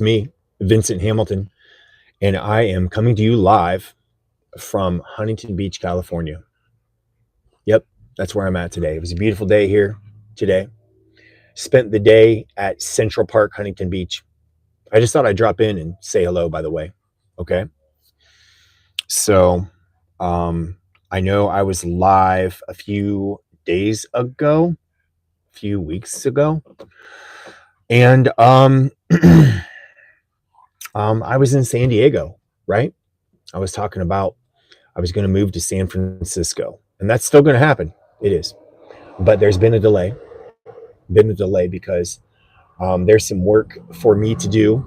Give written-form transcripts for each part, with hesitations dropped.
Me, Vincent Hamilton, and I am coming to you live from Huntington Beach, California. Yep, that's where I'm at today. It was a beautiful day here today. Spent the day at Central Park, Huntington Beach. I just thought I'd drop in and say hello, by the way. Okay. So, um, I know I was live a few days ago, a few weeks ago, and I was in San Diego, right? I was talking about I was going to move to San Francisco, and that's still going to happen. It is, but there's been a delay because there's some work for me to do.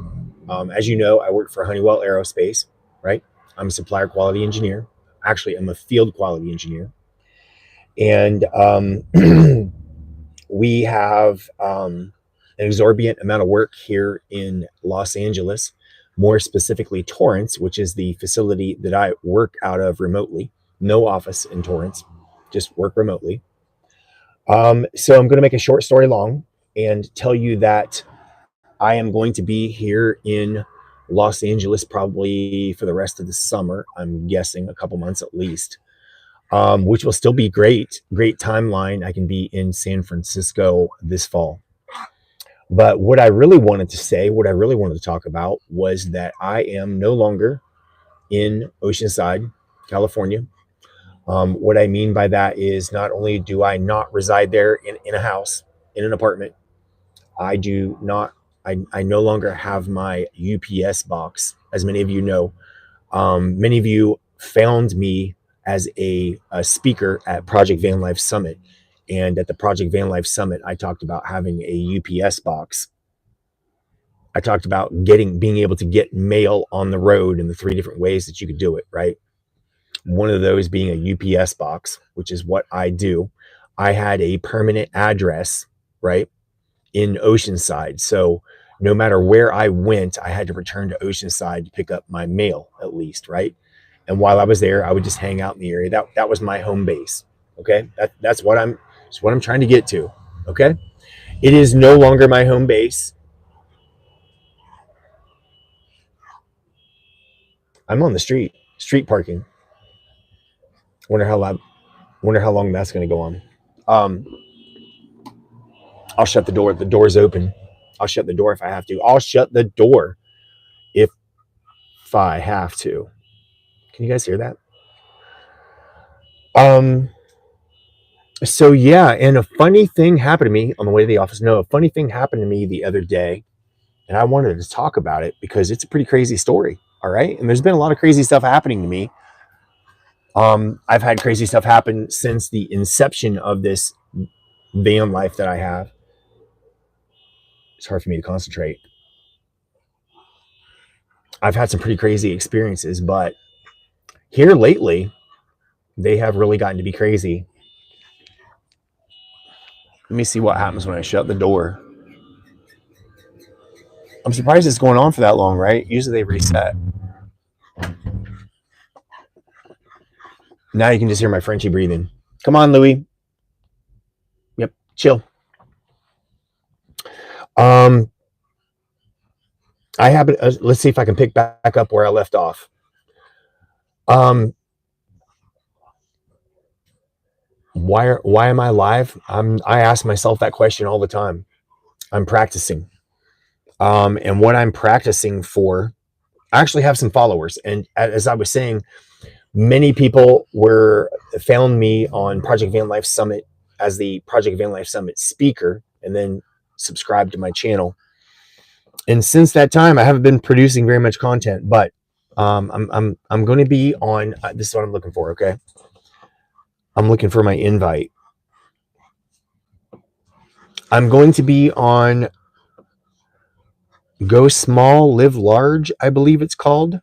As you know, I work for Honeywell Aerospace, right? I'm a supplier quality engineer. Actually, I'm a field quality engineer, and we have an exorbitant amount of work here in Los Angeles, more specifically Torrance, which is the facility that I work out of remotely. No office in Torrance, just work remotely. So I'm going to make a short story long and tell you that I am going to be here in Los Angeles probably for the rest of the summer. I'm guessing a couple months at least, which will still be great. Great timeline. I can be in San Francisco this fall. But what I really wanted to say, what I really wanted to talk about was that I am no longer in Oceanside, California. What I mean by that is not only do I not reside there in a house, in an apartment, I do not, I no longer have my UPS box. As many of you know, many of you found me as a speaker at Project Van Life Summit. And at the Project Van Life Summit, I talked about having a UPS box. I talked about being able to get mail on the road in the three different ways that you could do it, right? One of those being a UPS box, which is what I do. I had a permanent address, right, in Oceanside. So no matter where I went, I had to return to Oceanside to pick up my mail at least, right? And while I was there, I would just hang out in the area. That was my home base. Okay. That's what I'm trying to get to. Okay. It is no longer my home base. I'm on the street parking. Wonder how loud, wonder how long that's going to go on. Um, I'll shut the door. The door's open. I'll shut the door if I have to. I'll shut the door if I have to. Can you guys hear that? Um, so yeah, and a funny thing happened to me on the way to the office. No, a funny thing happened to me the other day, and I wanted to talk about it because it's a pretty crazy story. All right. And there's been a lot of crazy stuff happening to me. I've had crazy stuff happen since the inception of this van life that I have. It's hard for me to concentrate. I've had some pretty crazy experiences, but here lately, they have really gotten to be crazy. Let me see what happens when I shut the door. I'm surprised it's going on for that long, right? Usually they reset. Now you can just hear my Frenchie breathing. Come on, Louis. Yep, chill. Um, I have. Let's see if I can pick back up where I left off. Um, why am I live? I ask myself that question all the time. I'm practicing. And what I'm practicing for, I actually have some followers. And as I was saying, many people found me on Project Van Life Summit as the Project Van Life Summit speaker, and then subscribed to my channel. And since that time, I haven't been producing very much content, but I'm going to be on. This is what I'm looking for. Okay, I'm looking for my invite. I'm going to be on Go Small, Live Large, I believe it's called,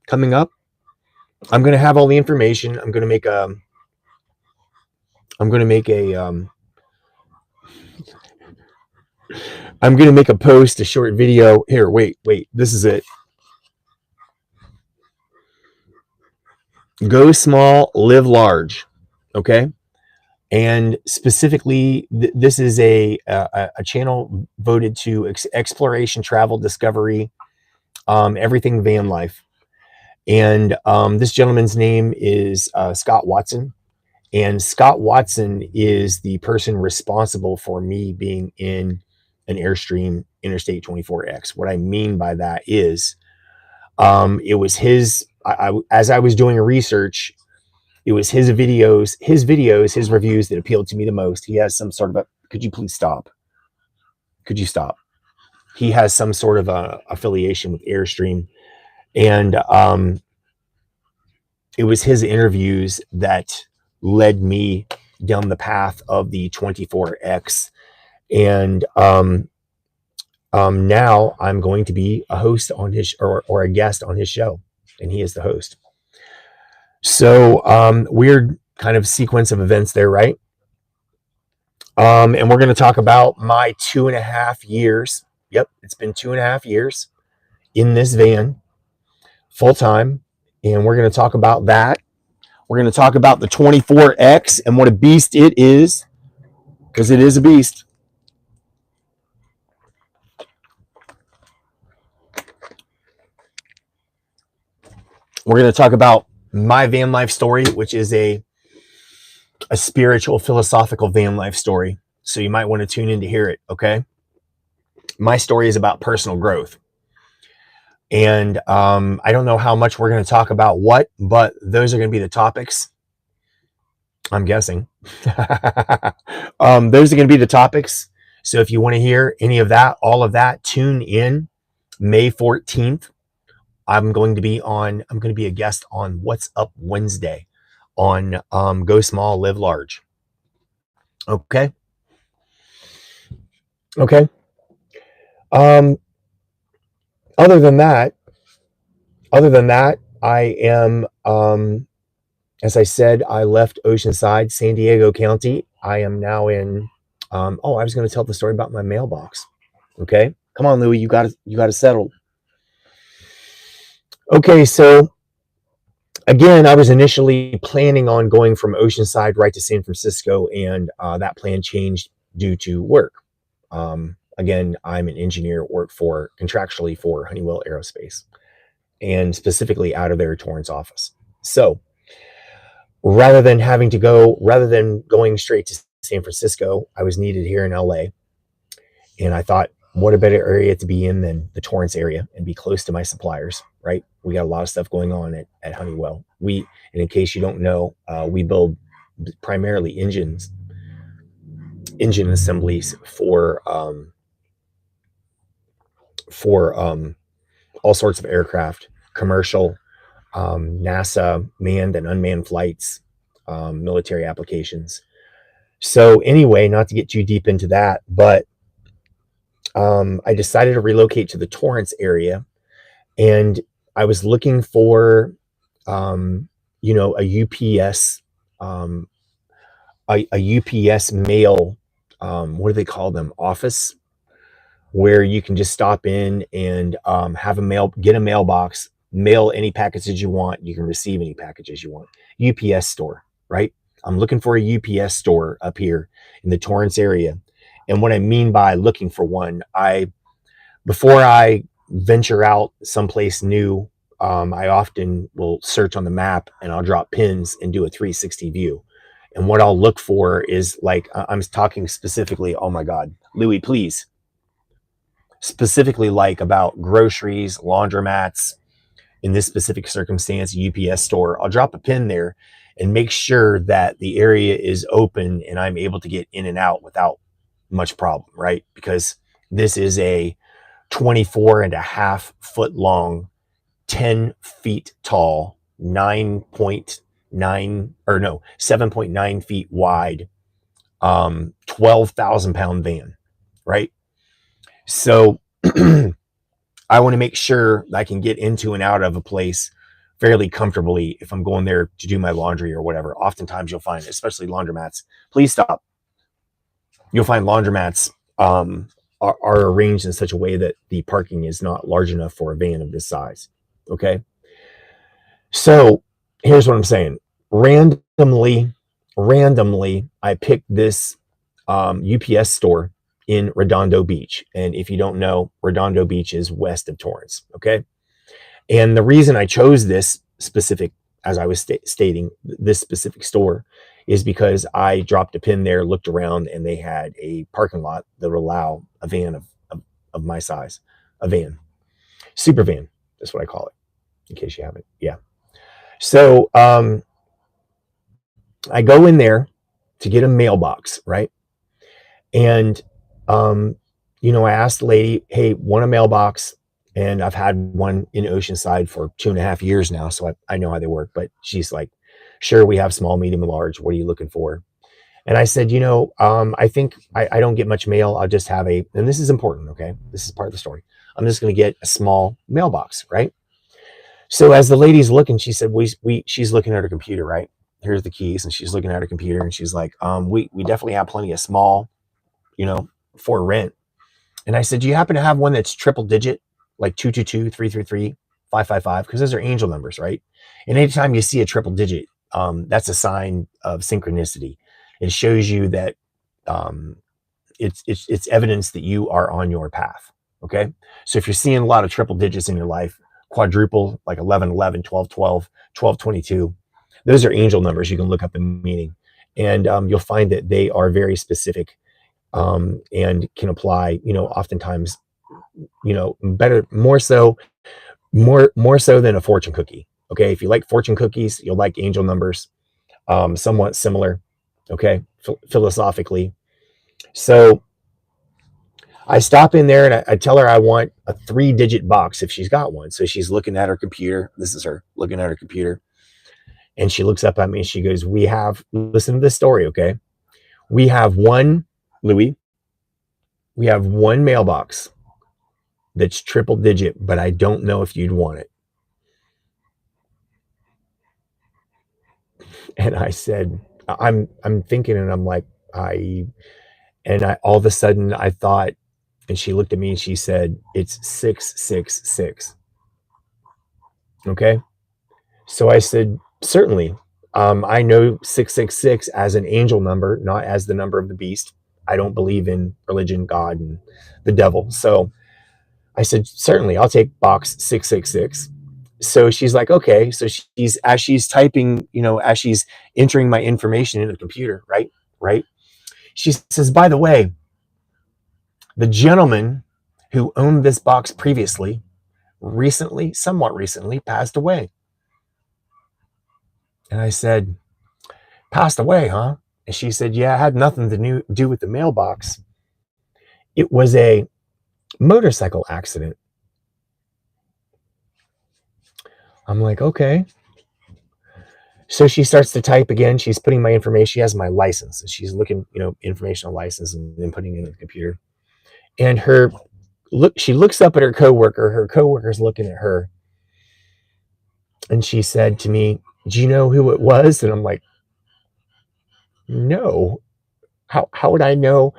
coming up. I'm going to have all the information. I'm going to make a post, a short video. Here, wait, this is it. Go Small, Live Large. Okay. And specifically, this is a channel voted to exploration, travel, discovery, everything van life. And this gentleman's name is Scott Watson. And Scott Watson is the person responsible for me being in an Airstream Interstate 24X. What I mean by that is it was his, as I was doing research, it was his videos, his reviews that appealed to me the most. He has some sort of a, could you please stop? Could you stop? He has some sort of a affiliation with Airstream. And it was his interviews that led me down the path of the 24X. And now I'm going to be a host on his, or a guest on his show, and he is the host. So weird kind of sequence of events there, right? And we're going to talk about my 2.5 years. Yep, it's been 2.5 years in this van full time. And we're going to talk about that. We're going to talk about the 24X and what a beast it is, because it is a beast. We're going to talk about my van life story, which is a spiritual, philosophical van life story. So you might want to tune in to hear it, okay? My story is about personal growth. And I don't know how much we're going to talk about what, but those are going to be the topics. I'm guessing. Those are going to be the topics. So if you want to hear any of that, all of that, tune in May 14th. I'm going to be a guest on What's Up Wednesday on Go Small, Live Large. Okay. Okay. Other than that, I am, as I said, I left Oceanside, San Diego County. I am now in, I was going to tell the story about my mailbox. Okay. Come on, Louie, you got to settle. Okay. So again, I was initially planning on going from Oceanside right to San Francisco, and that plan changed due to work. Again, I'm an engineer, work contractually for Honeywell Aerospace, and specifically out of their Torrance office. So rather than going straight to San Francisco, I was needed here in LA. And I thought, what a better area to be in than the Torrance area and be close to my suppliers, right? We got a lot of stuff going on at Honeywell. And in case you don't know, we build primarily engine assemblies for all sorts of aircraft, commercial, NASA, manned and unmanned flights, military applications. So anyway, not to get too deep into that, but I decided to relocate to the Torrance area, and I was looking for, a UPS, a UPS mail, what do they call them? Office, where you can just stop in and get a mailbox, mail any packages you want. You can receive any packages you want. UPS store, right? I'm looking for a UPS store up here in the Torrance area. And what I mean by looking for one, before I venture out someplace new, I often will search on the map and I'll drop pins and do a 360 view. And what I'll look for is, like, I'm talking specifically, oh my God, Louis, please. Specifically, like, about groceries, laundromats, in this specific circumstance, UPS store. I'll drop a pin there and make sure that the area is open and I'm able to get in and out without much problem, right? Because this is a 24.5 foot long, 10 feet tall, 7.9 feet wide, 12,000 pound van, right? So I want to make sure I can get into and out of a place fairly comfortably if I'm going there to do my laundry or whatever. Oftentimes you'll find, especially laundromats, please stop. You'll find laundromats are arranged in such a way that the parking is not large enough for a van of this size. Okay. So here's what I'm saying. Randomly, I picked this UPS store in Redondo Beach. And if you don't know, Redondo Beach is west of Torrance. Okay. And the reason I chose this specific, as I was stating, this specific store is because I dropped a pin there, looked around, and they had a parking lot that would allow a van of my size, a van, super van. That's what I call it, in case you haven't. Yeah. So I go in there to get a mailbox, right? And I asked the lady, "Hey, want a mailbox?" And I've had one in Oceanside for 2.5 years now, so I know how they work. But she's like, "Sure, we have small, medium, and large. What are you looking for?" And I said, I think I don't get much mail. I'll just have and this is important, okay? This is part of the story. I'm just going to get a small mailbox, right? So as the lady's looking, she said, she's looking at her computer, right? Here's the keys, and she's looking at her computer, and she's like, we definitely have plenty of small, for rent. And I said, do you happen to have one that's triple digit, like 222, 333, 555? Because those are angel numbers, right? And anytime you see a triple digit, that's a sign of synchronicity. It shows you that it's evidence that you are on your path. Okay. So if you're seeing a lot of triple digits in your life, quadruple, like 11, 11, 12, 12, 12, 22, those are angel numbers. You can look up the meaning, and you'll find that they are very specific, and can apply, oftentimes, better, more so than a fortune cookie. Okay. If you like fortune cookies, you'll like angel numbers, somewhat similar. Okay. Philosophically. So I stop in there, and I tell her I want a 3-digit box if she's got one. So she's looking at her computer. This is her looking at her computer. And she looks up at me and she goes, listen to this story. Okay. We have one, Louis, we have one mailbox that's triple digit, but I don't know if you'd want it. And I said, I'm thinking, and I'm like, I all of a sudden I thought, and she looked at me and she said, it's 666. Okay. So I said, certainly. I know 666 as an angel number, not as the number of the beast. I don't believe in religion, God, and the devil. So I said, certainly, I'll take box 666. So she's like, okay. So as she's typing, as she's entering my information in the computer, right? Right. She says, by the way, the gentleman who owned this box previously, somewhat recently, passed away. And I said, passed away, huh? And she said, yeah, it had nothing to do with the mailbox. It was a motorcycle accident. I'm like, okay. So she starts to type again. She's putting my information. She has my license. And she's looking, information on license, and then putting it in the computer. And she looks up at her coworker. Her coworker's looking at her. And she said to me, do you know who it was? And I'm like, no. How would I know?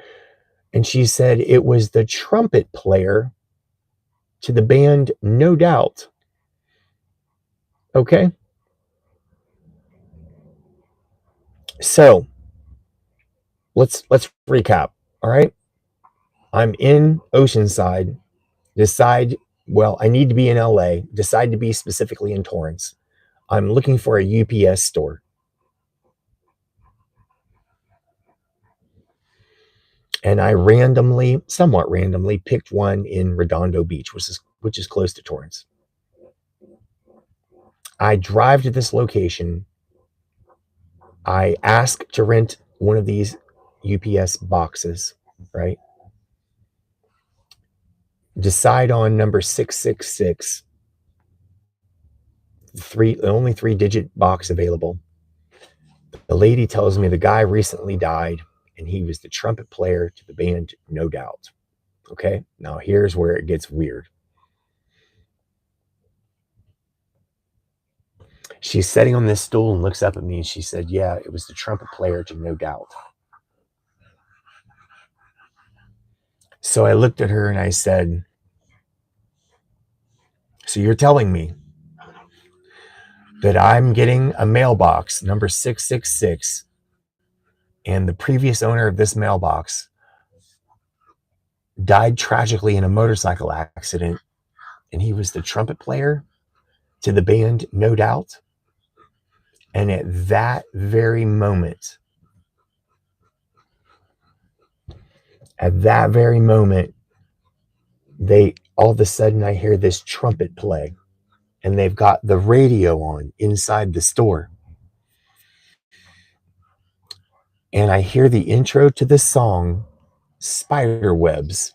And she said it was the trumpet player to the band No Doubt. Okay. So let's recap. All right. I'm in Oceanside. I need to be in LA. Decide to be specifically in Torrance. I'm looking for a UPS store. And I somewhat randomly, picked one in Redondo Beach, which is close to Torrance. I drive to this location. I ask to rent one of these UPS boxes, right? Decide on number 666, only 3-digit box available. The lady tells me the guy recently died, and he was the trumpet player to the band No Doubt. Okay, now here's where it gets weird. She's sitting on this stool and looks up at me, and she said, yeah, it was the trumpet player to No Doubt. So I looked at her and I said, so you're telling me that I'm getting a mailbox number 666, and the previous owner of this mailbox died tragically in a motorcycle accident, and he was the trumpet player to the band No Doubt. And at that very moment, they all of a sudden I hear this trumpet play, and they've got the radio on inside the store. And I hear the intro to the song Spiderwebs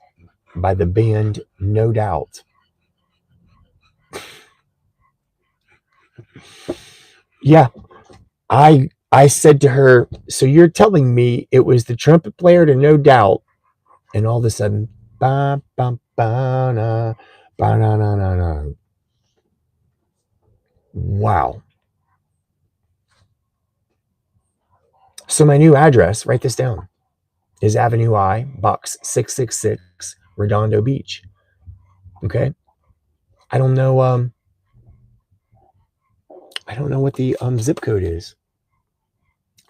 by the band No Doubt. Yeah, I said to her, so you're telling me it was the trumpet player to No Doubt, and all of a sudden, ba ba ba na ba na na na na. Wow. So my new address, write this down, is Avenue I, Box 666, Redondo Beach. Okay. I don't know. I don't know what the zip code is.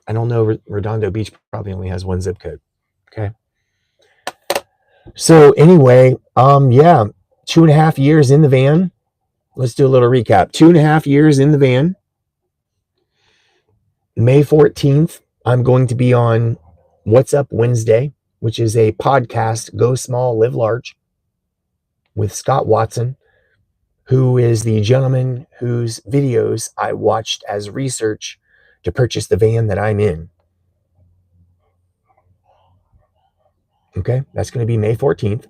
I don't know. Redondo Beach probably only has one zip code. Okay. So anyway, yeah, 2.5 years in the van. Let's do a little recap. 2.5 years in the van. May 14th, I'm going to be on What's Up Wednesday, which is a podcast, Go Small, Live Large, with Scott Watson, who is the gentleman whose videos I watched as research to purchase the van that I'm in. Okay, that's going to be May 14th.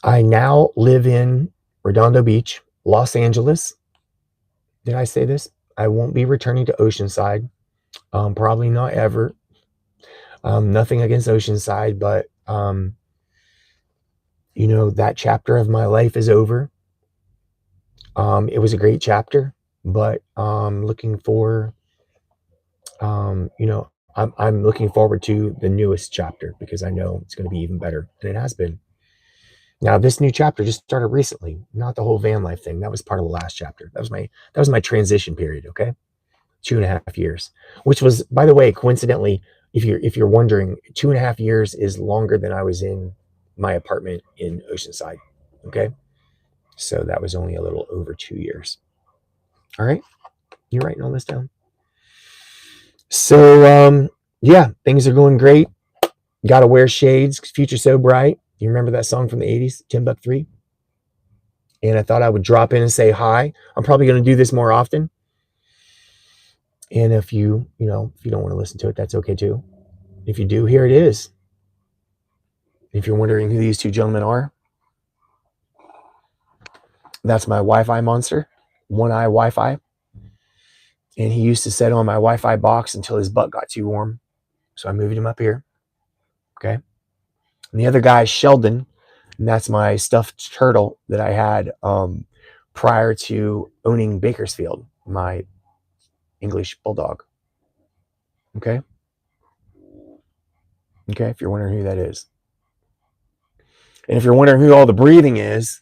I now live in Redondo Beach, Los Angeles. Did I say this? I won't be returning to Oceanside. Probably not ever. Nothing against Oceanside, but that chapter of my life is over. It was a great chapter, but looking for, I'm looking forward to the newest chapter because I know it's going to be even better, and it has been. Now, this new chapter just started recently, not the whole van life thing. That was part of the last chapter. That was my transition period. Okay, 2.5 years, which was, by the way, coincidentally, if you're wondering, 2.5 years is longer than I was in my apartment in Oceanside. Okay, so that was only a little over 2 years. All right, you're writing all this down. So yeah, things are going great. Gotta wear shades. Future so bright. You remember that song from the 80s, Timbuk3? And I thought I would drop in and say hi. I'm probably going to do this more often. And if you don't want to listen to it, that's okay too. If you do, here it is. If you're wondering who these two gentlemen are, that's my Wi-Fi monster, One Eye Wi-Fi. And he used to sit on my Wi-Fi box until his butt got too warm. So I moved him up here. Okay. And the other guy is Sheldon, and that's my stuffed turtle that I had prior to owning Bakersfield, my English bulldog. Okay. Okay. If you're wondering who that is. And if you're wondering who all the breathing is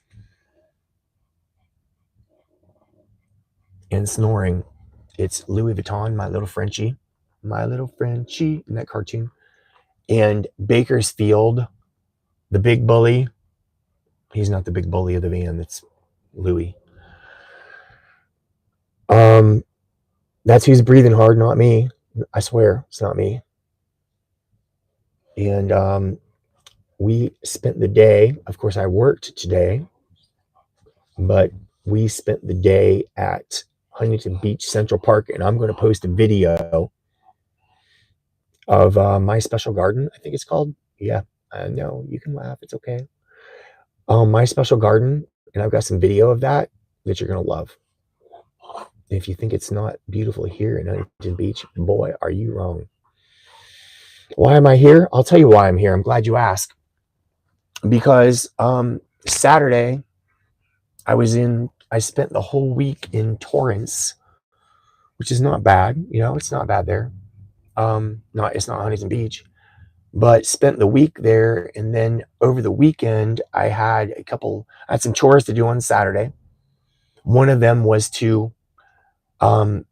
and snoring, it's Louis Vuitton, my little Frenchie in that cartoon. And Bakersfield, the big bully. He's not the big bully of the van. That's Louis. That's who's breathing hard, not me. I swear, it's not me. And we spent the day. Of course, I worked today, but we spent the day at Huntington Beach Central Park, and I'm going to post a video of my special garden. I think it's called. Yeah, I know, you can laugh. It's okay. My special garden, and I've got some video of that you're going to love. If you think it's not beautiful here in Huntington Beach, boy, are you wrong. Why am I here? I'll tell you why I'm here. I'm glad you asked. Because Saturday, I spent the whole week in Torrance, which is not bad. It's not bad there. It's not Huntington Beach, but spent the week there. And then over the weekend, I had some chores to do on Saturday. One of them was to, one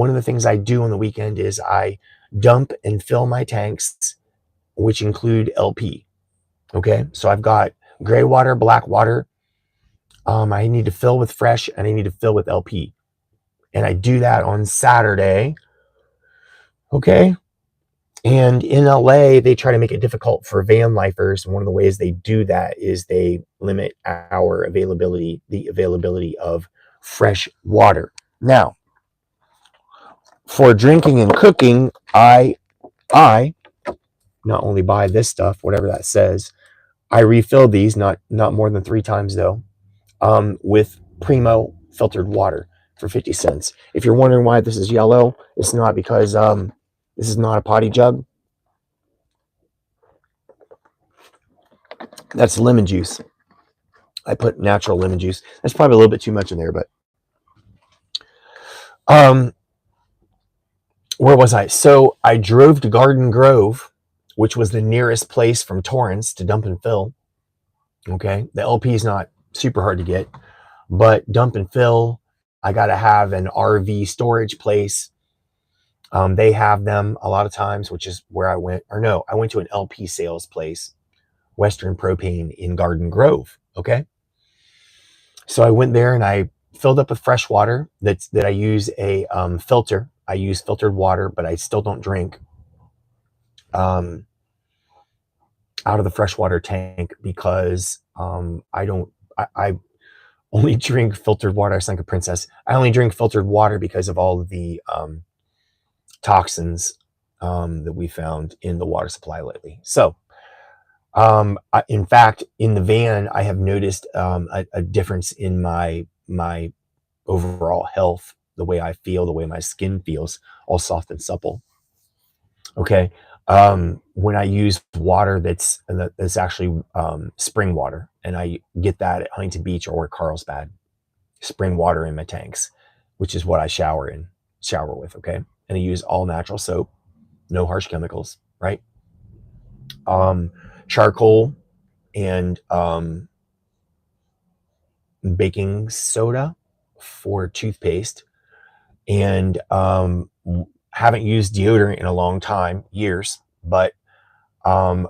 of the things I do on the weekend is I dump and fill my tanks, which include LP. Okay, so I've got gray water, black water. I need to fill with fresh and I need to fill with LP. And I do that on Saturday. Okay. And in LA, they try to make it difficult for van lifers. And one of the ways they do that is they limit our availability, the availability of fresh water. Now, for drinking and cooking, I not only buy this stuff, whatever that says, I refill these, not more than 3 times though, with Primo filtered water for 50 cents. If you're wondering why this is yellow, it's not because this is not a potty jug. That's lemon juice. I put natural lemon juice. That's probably a little bit too much in there, but where was I? So I drove to Garden Grove, which was the nearest place from Torrance to dump and fill. Okay, the LP is not super hard to get, but dump and fill, I got to have an RV storage place. They have them a lot of times, which is where I went. Or no, I went to an LP sales place, Western Propane in Garden Grove. Okay, so I went there and I filled up with fresh water. That I use a filter. I use filtered water, but I still don't drink out of the freshwater tank because I only drink filtered water. I sound like a princess. I only drink filtered water because of all of the toxins that we found in the water supply lately. So, in fact, in the van, I have noticed a difference in my overall health, the way I feel, the way my skin feels, all soft and supple. Okay. When I use water that's actually spring water, and I get that at Huntington Beach or Carlsbad, spring water in my tanks, which is what I shower with. Okay. And I use all natural soap, no harsh chemicals, right? Charcoal and baking soda for toothpaste, and haven't used deodorant in a long time, years, but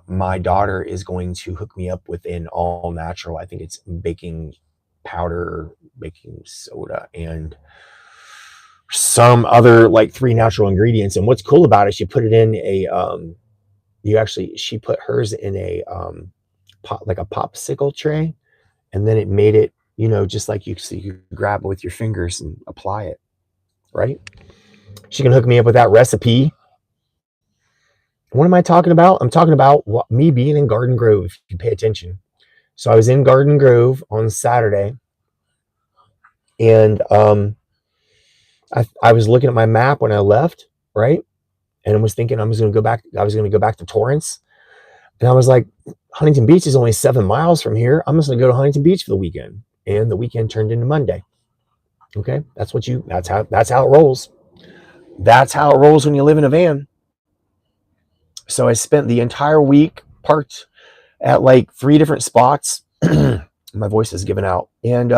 my daughter is going to hook me up with an all natural, I think it's baking powder, baking soda, and some other like 3 natural ingredients. And what's cool about it, she put it in a she put hers in a like a popsicle tray, and then it made it, just like so you grab it with your fingers and apply it, right? She can hook me up with that recipe. What am I talking about? I'm talking about me being in Garden Grove, if you pay attention. So I was in Garden Grove on Saturday, and I was looking at my map when I left, right? And I was thinking I was going to go back to Torrance. And I was like, Huntington Beach is only 7 miles from here. I'm just going to go to Huntington Beach for the weekend. And the weekend turned into Monday. Okay? That's how it rolls. That's how it rolls when you live in a van. So I spent the entire week parked at like 3 different spots. My voice is giving out. And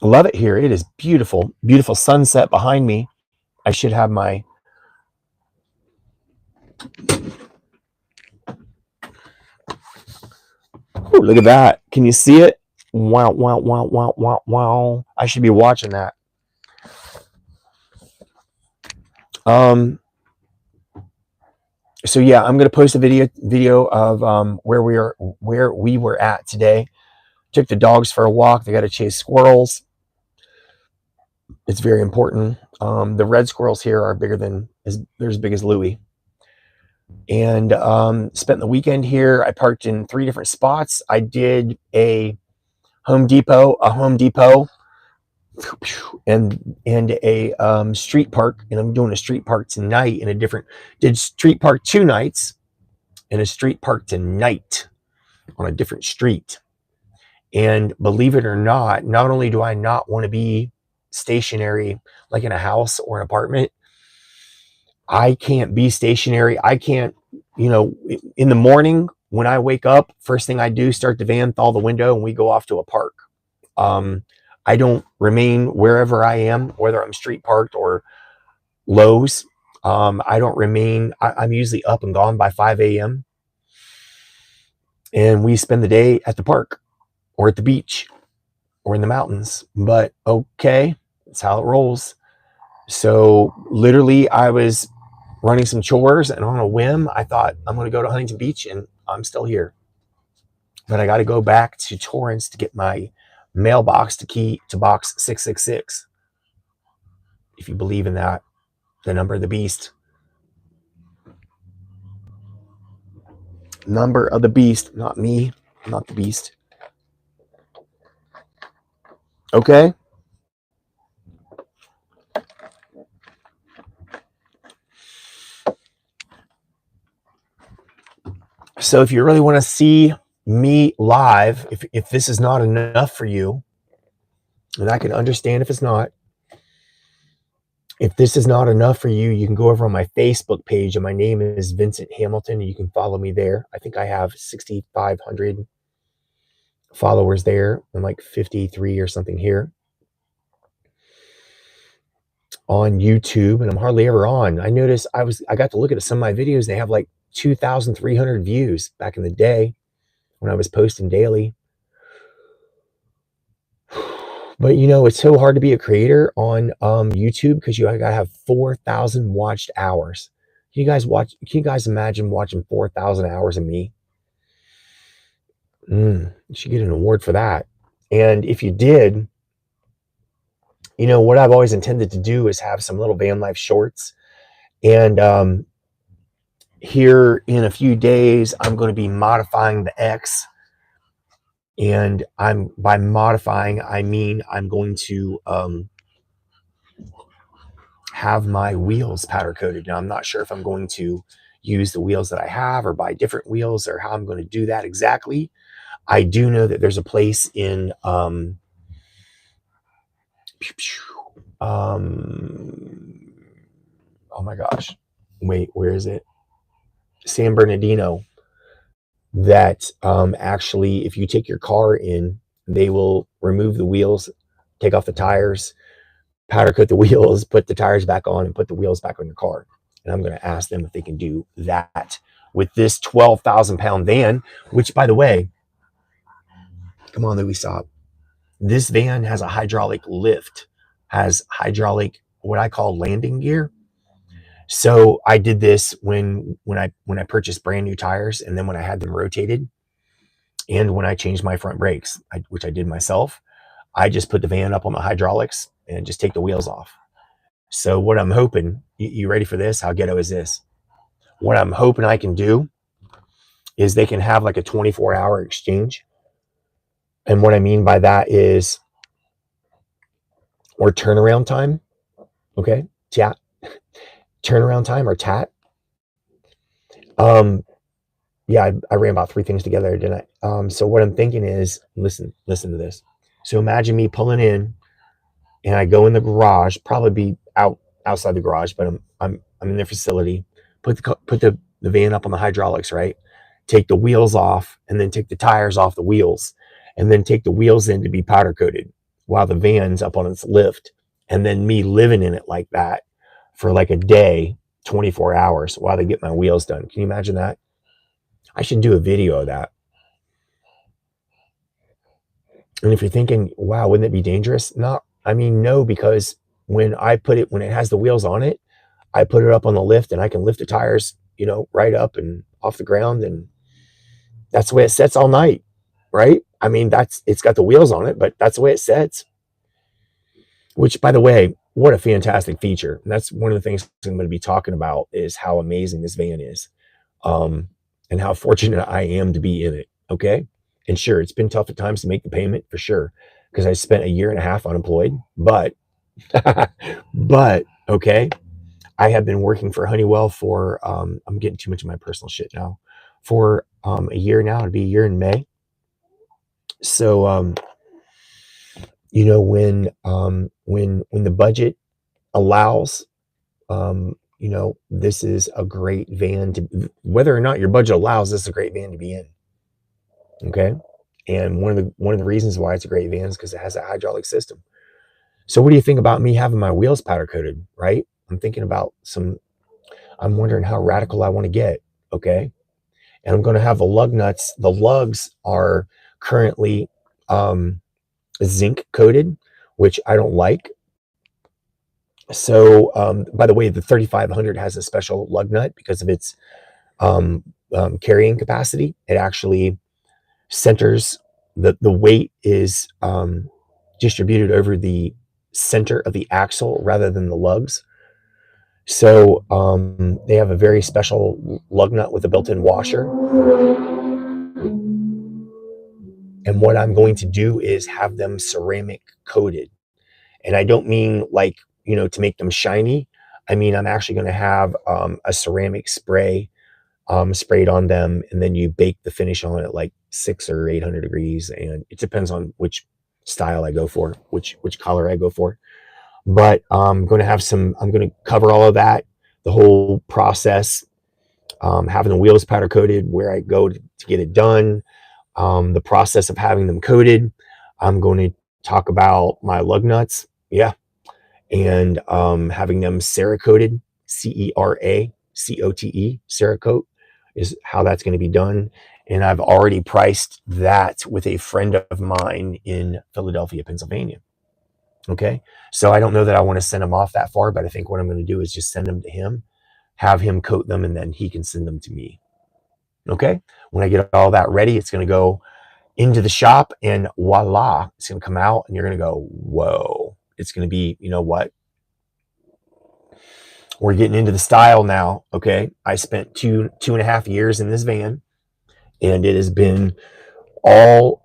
love it here. It is beautiful. Beautiful sunset behind me. I should have my... Ooh, look at that. Can you see it? Wow, wow, wow, wow, wow, wow. I should be watching that. So yeah, I'm going to post a video of where we were at today. Took the dogs for a walk. They got to chase squirrels. It's very important. The red squirrels here are they're as big as Louis. And spent the weekend here. I parked in 3 different spots. I did a Home Depot, and a street park, and I'm doing a street park tonight did street park 2 nights and a street park tonight on a different street. And believe it or not only do I not want to be stationary like in a house or an apartment, I can't be stationary. I can't, in the morning when I wake up, first thing I do, start the van, thaw the window, and we go off to a park. I don't remain wherever I am, whether I'm street parked or Lowe's. I don't remain, I'm usually up and gone by 5 a.m. and we spend the day at the park or at the beach or in the mountains. But okay, that's how it rolls. So literally, I was running some chores, and on a whim, I thought I'm going to go to Huntington Beach, and I'm still here. But I got to go back to Torrance to get my mailbox to key to box 666. If you believe in that, the number of the beast. Number of the beast, not me, not the beast. Okay. So if you really want to see me live, if this is not enough for you, and I can understand if it's not, if this is not enough for you, you can go over on my Facebook page, and my name is Vincent Hamilton, and you can follow me there. I think I have 6,500 followers there and like 53 or something here on YouTube, and I'm hardly ever on. I noticed I got to look at some of my videos. They have like 2,300 views back in the day when I was posting daily. But it's so hard to be a creator on YouTube because you gotta have 4,000 watched hours. Can you guys imagine watching 4,000 hours of me? You should get an award for that. And if you did, what I've always intended to do is have some little van life shorts. And here in a few days, I'm going to be modifying the X. And by modifying, I mean I'm going to have my wheels powder coated. Now, I'm not sure if I'm going to use the wheels that I have or buy different wheels or how I'm going to do that exactly. I do know that there's a place in oh my gosh, wait, where is it? San Bernardino, that actually, if you take your car in, they will remove the wheels, take off the tires, powder coat the wheels, put the tires back on, and put the wheels back on your car. And I'm going to ask them if they can do that with this 12,000-pound van, which, by the way, come on, Louis, stop. This van has a hydraulic lift, has hydraulic, what I call landing gear. So I did this when I purchased brand new tires, and then when I had them rotated, and when I changed my front brakes, which I did myself. I just put the van up on the hydraulics and just take the wheels off. So what I'm hoping, you ready for this? How ghetto is this? What I'm hoping I can do is they can have like a 24-hour exchange. And what I mean by that is, or turnaround time. Okay. Yeah. Turnaround time or TAT. Yeah, I ran about 3 things together, didn't I? So what I'm thinking is, listen to this. So imagine me pulling in, and I go in the garage, probably be outside the garage, but I'm in their facility. Put the van up on the hydraulics, right? Take the wheels off, and then take the tires off the wheels, and then take the wheels in to be powder coated while the van's up on its lift, and then me living in it like that for like a day, 24 hours while they get my wheels done. Can you imagine that? I should do a video of that. And if you're thinking, wow, wouldn't it be dangerous? No, because when it has the wheels on it, I put it up on the lift, and I can lift the tires, right up and off the ground. And that's the way it sets all night, right? It's got the wheels on it, but that's the way it sets. Which, by the way, what a fantastic feature. And that's one of the things I'm going to be talking about, is how amazing this van is. And how fortunate I am to be in it. Okay. And sure, it's been tough at times to make the payment, for sure, because I spent a year and a half unemployed, but okay. I have been working for Honeywell for, I'm getting too much of my personal shit now, for a year now. It'll be a year in May. So, when the budget allows, this is a great van whether or not your budget allows, this is a great van to be in. Okay. And one of the reasons why it's a great van is because it has a hydraulic system. So what do you think about me having my wheels powder coated, right? I'm wondering how radical I want to get. Okay. and I'm going to have the lug nuts. The lugs are currently zinc coated, which I don't like. So, by the way, the 3500 has a special lug nut because of its carrying capacity. It actually centers the weight is distributed over the center of the axle rather than the lugs. So they have a very special lug nut with a built-in washer. And what I'm going to do is have them ceramic coated. And I don't mean like, to make them shiny. I mean, I'm actually going to have a ceramic spray sprayed on them, and then you bake the finish on it like 600 or 800 degrees. And it depends on which style I go for, which color I go for. But I'm going to cover all of that, the whole process, having the wheels powder coated, where I go to get it done, the process of having them coated. I'm going to talk about my lug nuts. Yeah. And having them Cerakoted, Ceracote, Cerakote is how that's going to be done. And I've already priced that with a friend of mine in Philadelphia, Pennsylvania. Okay. So I don't know that I want to send them off that far, but I think what I'm going to do is just send them to him, have him coat them, and then he can send them to me. Okay. When I get all that ready, it's going to go into the shop, and voila, it's going to come out, and you're going to go, whoa. It's going to be, you know what? We're getting into the style now. Okay. I spent 2.5 years in this van, and it has been all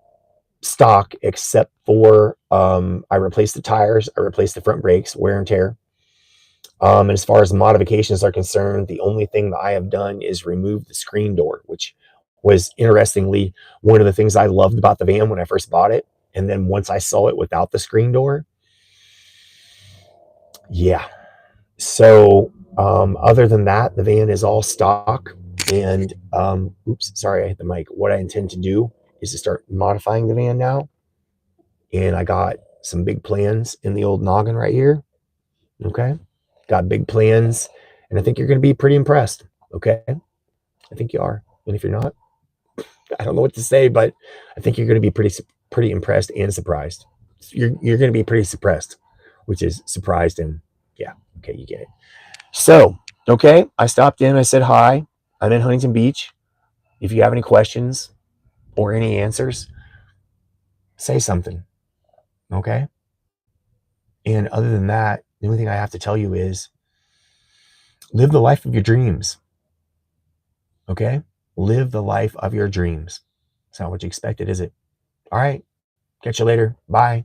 stock except for I replaced the tires, I replaced the front brakes, wear and tear. And as far as the modifications are concerned, the only thing that I have done is remove the screen door, which was interestingly one of the things I loved about the van when I first bought it. And then once I saw it without the screen door, yeah. So other than that, the van is all stock. And oops, sorry, I hit the mic. What I intend to do is to start modifying the van now. And I got some big plans in the old noggin right here. Okay. Got big plans. And I think you're going to be pretty impressed. Okay. I think you are. And if you're not, I don't know what to say, but I think you're going to be pretty impressed and surprised. You're going to be pretty suppressed, which is surprised. And yeah. Okay. You get it. So, okay. I stopped in. I said hi. I'm in Huntington Beach. If you have any questions or any answers, say something. Okay. And other than that, the only thing I have to tell you is live the life of your dreams. Okay? Live the life of your dreams. It's not what you expected, is it? All right. Catch you later. Bye.